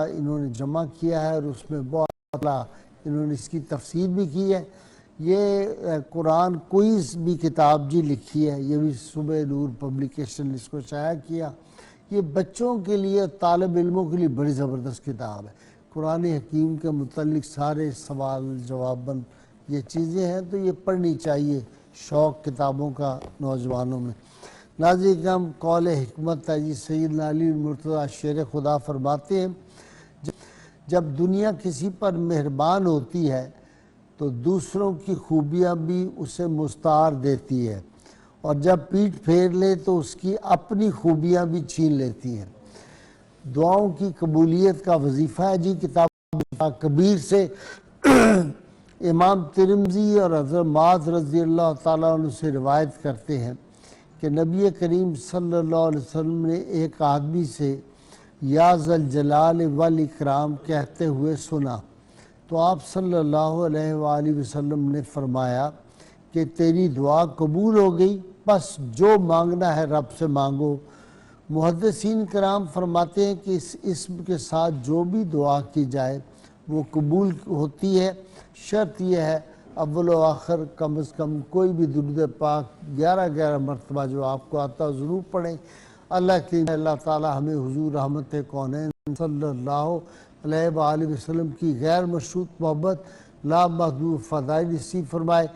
انہوں نے جمع کیا ہے اور اس میں بہت انہوں نے اس کی تفسیر بھی کی ہے۔ یہ قرآن کوئز بھی کتاب جی لکھی ہے، یہ بھی صبح نور پبلیکیشن نے اس کو شائع کیا۔ یہ بچوں کے لیے، طالب علموں کے لیے بڑی زبردست کتاب ہے۔ قرآن حکیم کے متعلق سارے سوال جواباً یہ چیزیں ہیں، تو یہ پڑھنی چاہیے شوق کتابوں کا نوجوانوں میں۔ ناظرین کرام، قول حکمت ہے جی، سیدنا علی مرتضیٰ شیر خدا فرماتے ہیں جب دنیا کسی پر مہربان ہوتی ہے تو دوسروں کی خوبیاں بھی اسے مستعار دیتی ہے، اور جب پیٹھ پھیر لے تو اس کی اپنی خوبیاں بھی چھین لیتی ہیں۔ دعاؤں کی قبولیت کا وظیفہ ہے جی، کتاب کبیر سے امام ترمذی اور حضرت معاذ رضی اللہ تعالیٰ عنہ سے روایت کرتے ہیں کہ نبی کریم صلی اللہ علیہ وسلم نے ایک آدمی سے یا ذوالجلال والاکرام کہتے ہوئے سنا، تو آپ صلی اللہ علیہ وآلہ وسلم نے فرمایا کہ تیری دعا قبول ہو گئی، بس جو مانگنا ہے رب سے مانگو۔ محدثین کرام فرماتے ہیں کہ اس اسم کے ساتھ جو بھی دعا کی جائے وہ قبول ہوتی ہے، شرط یہ ہے اول و آخر کم از کم کوئی بھی درود پاک 11 مرتبہ جو آپ کو آتا ضرور پڑھیں۔ اللہ تعالی ہمیں حضور رحمت کونین صلی اللہ علیہ وآلہ وسلم کی غیر مشروط محبت لا محدود فضائل نصیب فرمائے۔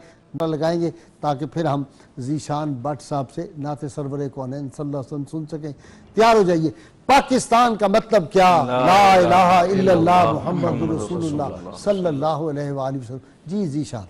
لگائیں گے تاکہ پھر ہم ذیشان بٹ صاحب سے نعت سرور کونین صلی اللہ علیہ وسلم سن سکیں۔ تیار ہو جائیے۔ پاکستان کا مطلب کیا؟ لا الہ الا اللہ محمد رسول اللہ صلی اللہ علیہ وآلہ وسلم۔ جی ذیشان۔